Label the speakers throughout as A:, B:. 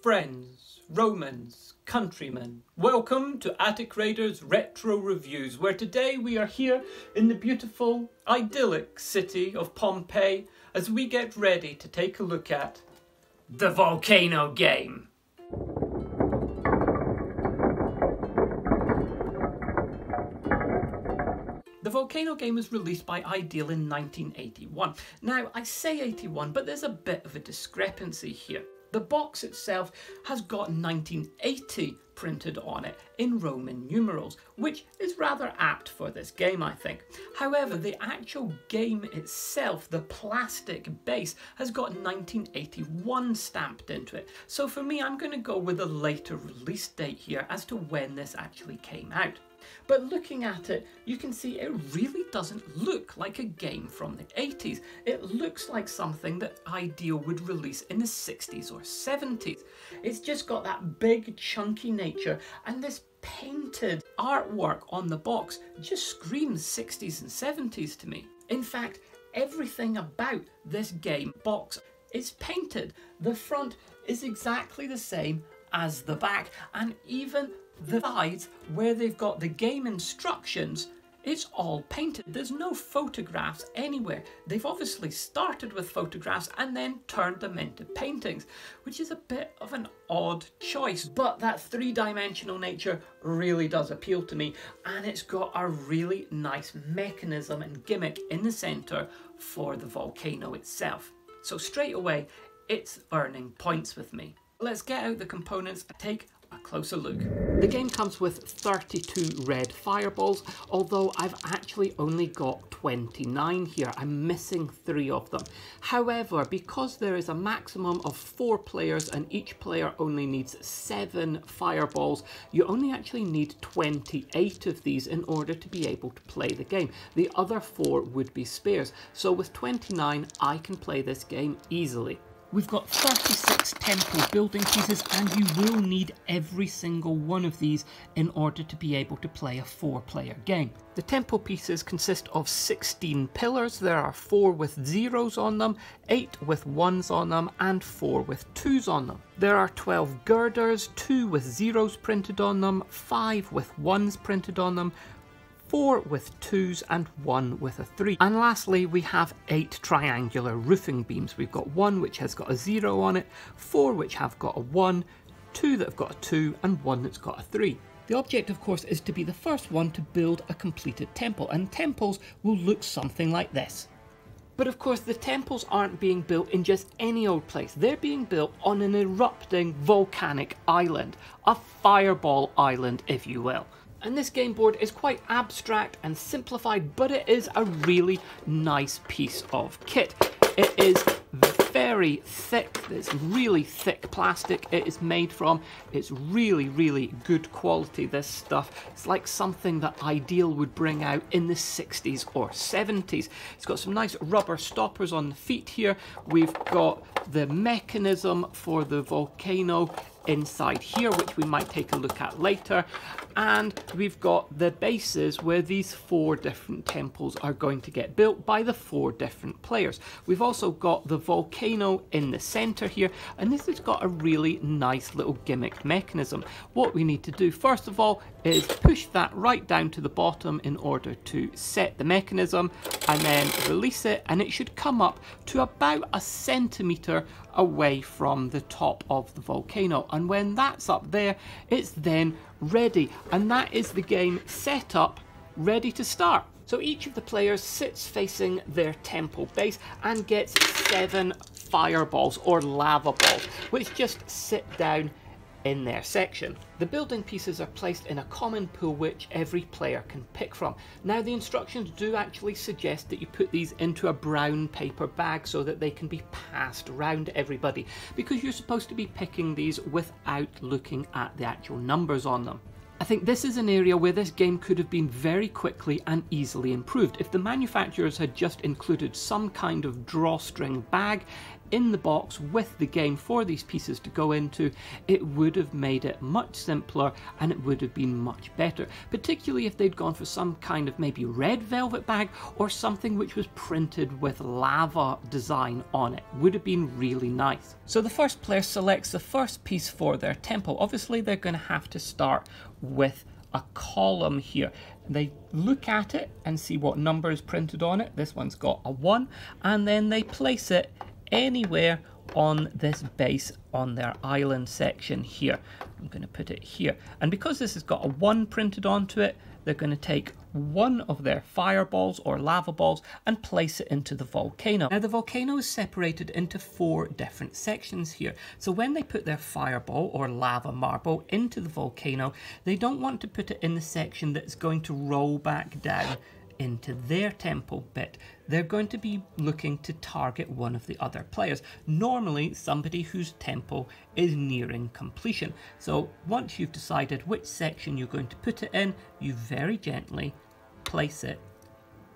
A: Friends, Romans, countrymen, welcome to Attic Raiders Retro Reviews, where today we are here in the beautiful, idyllic city of Pompeii as we get ready to take a look at the Volcano game. The Volcano game was released by Ideal in 1981. Now, I say 81, but there's a bit of a discrepancy here. The box itself has got 1980 printed on it in Roman numerals, which is rather apt for this game, I think. However, the actual game itself, the plastic base, has got 1981 stamped into it. So for me, I'm going to go with a later release date here as to when this actually came out. But looking at it, you can see it really doesn't look like a game from the 80s. It looks like something that Ideal would release in the 60s or 70s. It's just got that big chunky nature, and this painted artwork on the box just screams 60s and 70s to me. In fact, everything about this game box is painted. The front is exactly the same as the back, and even the sides where they've got the game instructions, it's all painted. There's no photographs anywhere. They've obviously started with photographs and then turned them into paintings, which is a bit of an odd choice, but that three-dimensional nature really does appeal to me, and it's got a really nice mechanism and gimmick in the center for the volcano itself. So straight away, it's earning points with me. Let's get out the components and take a closer look. The game comes with 32 red fireballs, although I've actually only got 29 here. I'm missing 3 of them. However, because there is a maximum of 4 players and each player only needs 7 fireballs, you only actually need 28 of these in order to be able to play the game. The other 4 would be spares, so with 29 I can play this game easily. We've got 36 temple building pieces, and you will need every single one of these in order to be able to play a 4-player game. The temple pieces consist of 16 pillars. There are 4 with zeros on them, 8 with 1s on them, and 4 with 2s on them. There are 12 girders, 2 with zeros printed on them, 5 with 1s printed on them, 4 with 2s and 1 with a 3. And lastly, we have 8 triangular roofing beams. We've got 1 which has got a 0 on it, 4 which have got a 1, 2 that have got a 2, and 1 that's got a 3. The object, of course, is to be the first one to build a completed temple, and temples will look something like this. But of course, the temples aren't being built in just any old place. They're being built on an erupting volcanic island, a fireball island, if you will. And this game board is quite abstract and simplified, but it is a really nice piece of kit. It is very thick, it's really thick plastic it is made from. It's really good quality, this stuff. It's like something that Ideal would bring out in the 60s or 70s. It's got some nice rubber stoppers on the feet here. We've got the mechanism for the volcano inside here, which we might take a look at later, and we've got the bases where these 4 different temples are going to get built by the 4 different players. We've also got the volcano in the center here, and this has got a really nice little gimmick mechanism. What we need to do first of all is push that right down to the bottom in order to set the mechanism, and then release it, and it should come up to about a centimeter away from the top of the volcano. And when that's up there, it's then ready, and that is the game set up, ready to start. So each of the players sits facing their temple base and gets 7 fireballs or lava balls, which just sit down in their section. The building pieces are placed in a common pool which every player can pick from. Now, the instructions do actually suggest that you put these into a brown paper bag so that they can be passed around everybody, because you're supposed to be picking these without looking at the actual numbers on them. I think this is an area where this game could have been very quickly and easily improved. If the manufacturers had just included some kind of drawstring bag, in the box with the game for these pieces to go into, it would have made it much simpler and it would have been much better, particularly if they'd gone for some kind of maybe red velvet bag or something which was printed with lava design on it. Would have been really nice. So the first player selects the first piece for their temple. Obviously they're going to have to start with a column here. They look at it and see what number is printed on it. This one's got a 1, and then they place it anywhere on this base on their island section here. I'm going to put it here, and because this has got a 1 printed onto it, they're going to take one of their fireballs or lava balls and place it into the volcano. Now the volcano is separated into 4 different sections here, so when they put their fireball or lava marble into the volcano, they don't want to put it in the section that's going to roll back down into their temple bit. They're going to be looking to target one of the other players, normally somebody whose temple is nearing completion. So once you've decided which section you're going to put it in, you very gently place it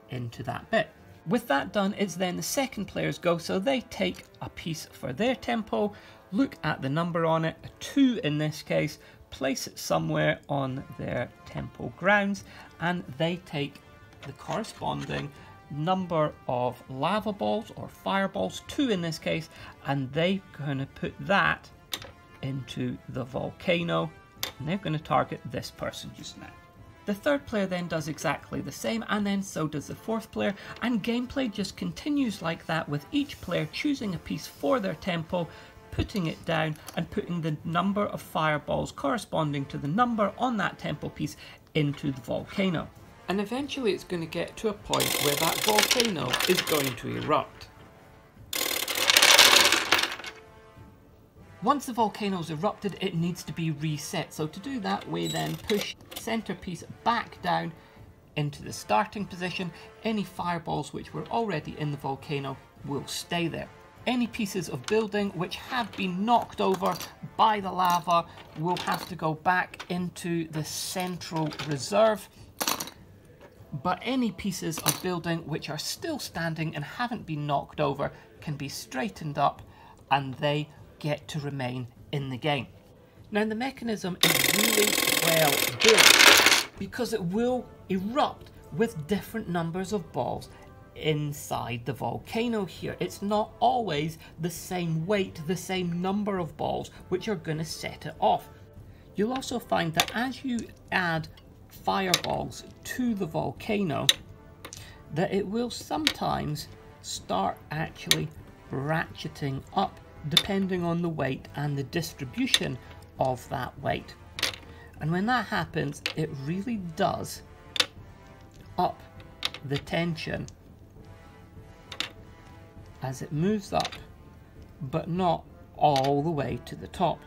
A: into that bit. With that done, it's then the second player's go, so they take a piece for their temple, look at the number on it, a 2 in this case, place it somewhere on their temple grounds, and they take the corresponding number of lava balls or fireballs, 2 in this case, and they're going to put that into the volcano, and they're going to target this person just now. The third player then does exactly the same, and then so does the fourth player, and gameplay just continues like that, with each player choosing a piece for their temple, putting it down and putting the number of fireballs corresponding to the number on that temple piece into the volcano. And eventually it's going to get to a point where that volcano is going to erupt. Once the volcano's erupted, it needs to be reset. So to do that, we then push the centerpiece back down into the starting position. Any fireballs which were already in the volcano will stay there. Any pieces of building which have been knocked over by the lava will have to go back into the central reserve. But any pieces of building which are still standing and haven't been knocked over can be straightened up, and they get to remain in the game. Now the mechanism is really well built because it will erupt with different numbers of balls inside the volcano here. It's not always the same weight, the same number of balls which are going to set it off. You'll also find that as you add fireballs to the volcano, that it will sometimes start actually ratcheting up depending on the weight and the distribution of that weight. And when that happens, it really does up the tension as it moves up, but not all the way to the top.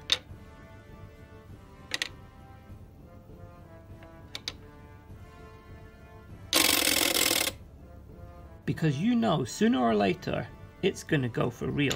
A: Because you know sooner or later it's going to go for real.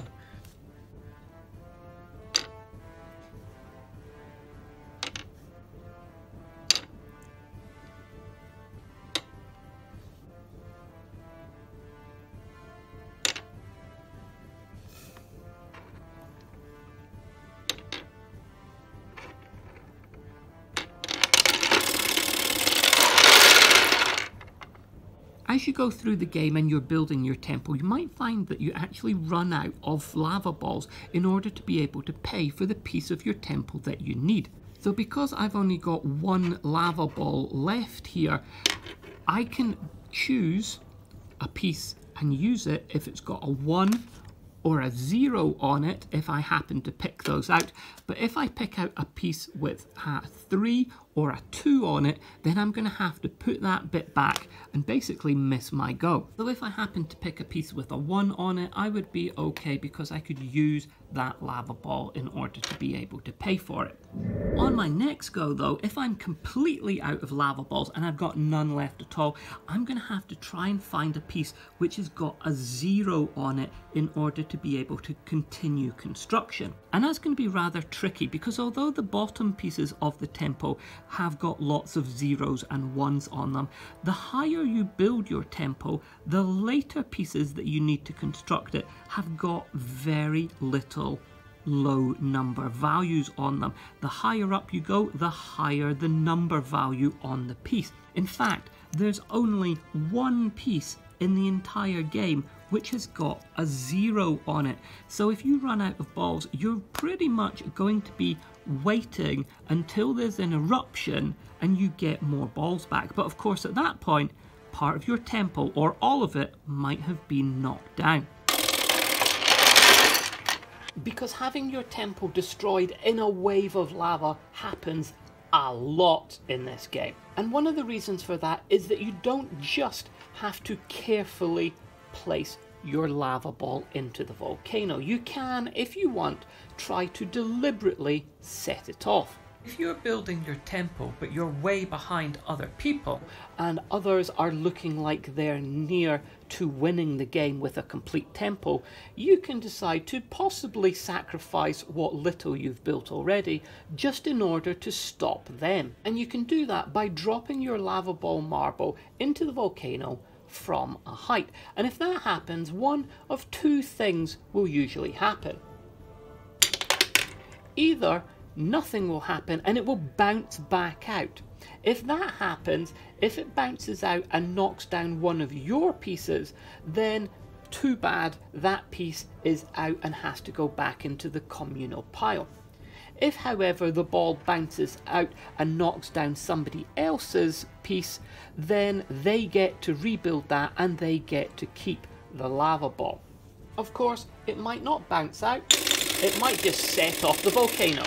A: As you go through the game and you're building your temple, you might find that you actually run out of lava balls in order to be able to pay for the piece of your temple that you need. So because I've only got 1 lava ball left here, I can choose a piece and use it if it's got a 1 or a 0 on it, if I happen to pick those out. But if I pick out a piece with a 3 or a 2 on it, then I'm going to have to put that bit back and basically miss my go. So if I happen to pick a piece with a 1 on it, I would be okay because I could use that lava ball in order to be able to pay for it. On my next go though, if I'm completely out of lava balls and I've got none left at all, I'm going to have to try and find a piece which has got a 0 on it in order to be able to continue construction. And that's going to be rather tricky because although the bottom pieces of the temple have got lots of zeros and ones on them. The higher you build your temple, the later pieces that you need to construct it have got very little low number values on them. The higher up you go, the higher the number value on the piece. In fact, there's only one piece in the entire game which has got a 0 on it. So if you run out of balls, you're pretty much going to be waiting until there's an eruption and you get more balls back. But of course at that point, part of your temple or all of it might have been knocked down. Because having your temple destroyed in a wave of lava happens a lot in this game. And one of the reasons for that is that you don't just have to carefully place your lava ball into the volcano. You can, if you want, try to deliberately set it off. If you're building your temple but you're way behind other people and others are looking like they're near to winning the game with a complete temple, you can decide to possibly sacrifice what little you've built already just in order to stop them. And you can do that by dropping your lava ball marble into the volcano from a height. And if that happens, one of two things will usually happen. Either nothing will happen and it will bounce back out. If that happens, if it bounces out and knocks down one of your pieces, then too bad, that piece is out and has to go back into the communal pile. If, however, the ball bounces out and knocks down somebody else's piece, then they get to rebuild that and they get to keep the lava ball. Of course, it might not bounce out, it might just set off the volcano.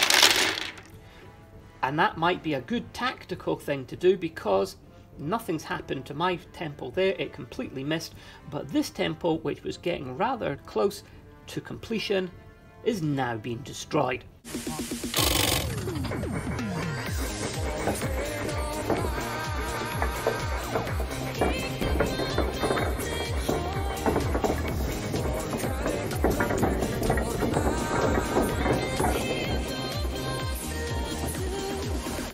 A: And that might be a good tactical thing to do because nothing's happened to my temple there, it completely missed, but this temple, which was getting rather close to completion, is now being destroyed.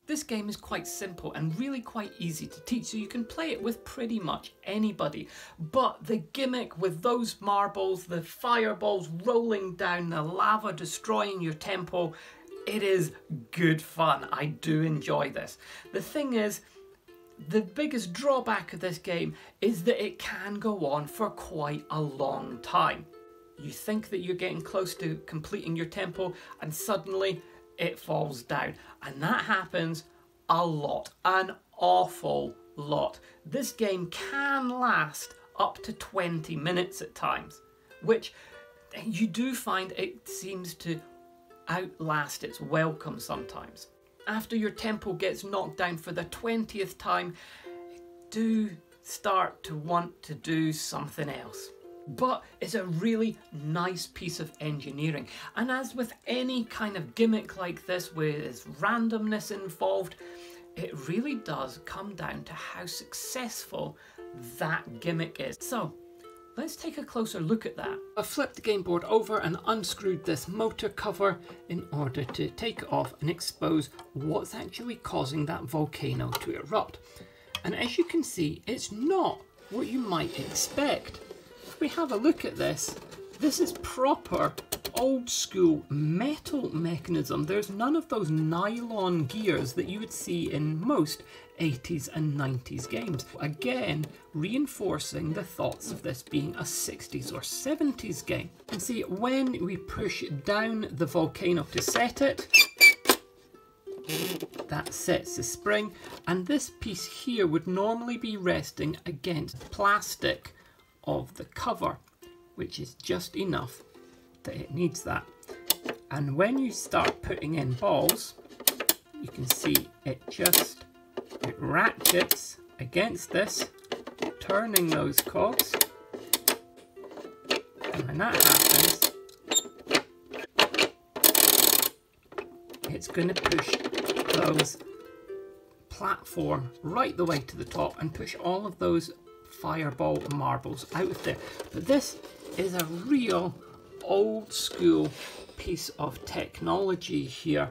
A: This game is quite simple and really quite easy to teach, so you can play it with pretty much anybody. But the gimmick with those marbles, the fireballs rolling down, the lava destroying your temple, it is good fun. I do enjoy this. The thing is, the biggest drawback of this game is that it can go on for quite a long time. You think that you're getting close to completing your temple and suddenly it falls down, and that happens a lot, an awful lot. This game can last up to 20 minutes at times, which you do find it seems to outlast its welcome sometimes. After your temple gets knocked down for the 20th time, do start to want to do something else. But it's a really nice piece of engineering. And as with any kind of gimmick like this where there's randomness involved, it really does come down to how successful that gimmick is. So let's take a closer look at that. I flipped the game board over and unscrewed this motor cover in order to take it off and expose what's actually causing that volcano to erupt. And as you can see, it's not what you might expect. If we have a look at this, this is proper old school metal mechanism. There's none of those nylon gears that you would see in most 80s and 90s games. Again, reinforcing the thoughts of this being a 60s or 70s game. And see, when we push down the volcano to set it, that sets the spring, and this piece here would normally be resting against plastic of the cover, which is just enough that it needs that. And when you start putting in balls, you can see it ratchets against this, turning those cogs, and when that happens, it's going to push those platform right the way to the top and push all of those fireball marbles out of there. But this is a real old school piece of technology here,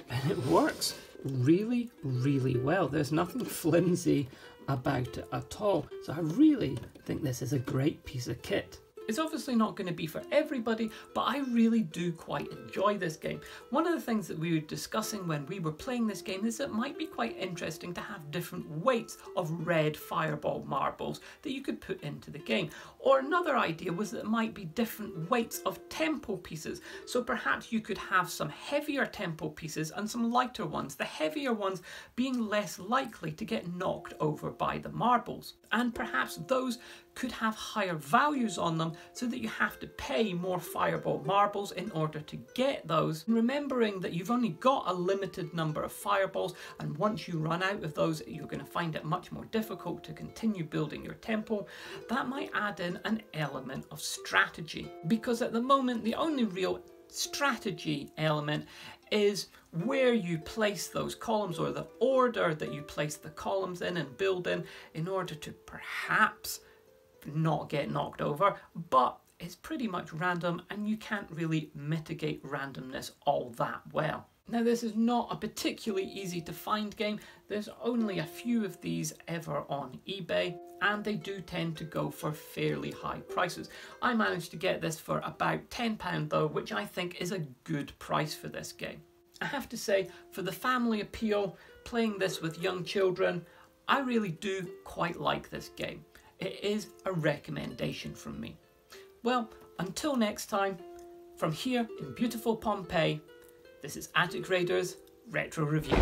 A: and it works really, really well. There's nothing flimsy about it at all. So I really think this is a great piece of kit. It's obviously not going to be for everybody, but I really do quite enjoy this game. One of the things that we were discussing when we were playing this game is it might be quite interesting to have different weights of red fireball marbles that you could put into the game. Or another idea was that it might be different weights of tempo pieces. So perhaps you could have some heavier tempo pieces and some lighter ones, the heavier ones being less likely to get knocked over by the marbles. And perhaps those could have higher values on them so that you have to pay more fireball marbles in order to get those. Remembering that you've only got a limited number of fireballs, and once you run out of those you're going to find it much more difficult to continue building your tempo. That might add in an element of strategy, because at the moment the only real strategy element is where you place those columns, or the order that you place the columns in and build in order to perhaps not get knocked over, but it's pretty much random and you can't really mitigate randomness all that well. Now, this is not a particularly easy to find game. There's only a few of these ever on eBay, and they do tend to go for fairly high prices. I managed to get this for about £10 though, which I think is a good price for this game. I have to say, for the family appeal, playing this with young children, I really do quite like this game. It is a recommendation from me. Well, until next time, from here in beautiful Pompeii, this is Attic Raiders Retro Review.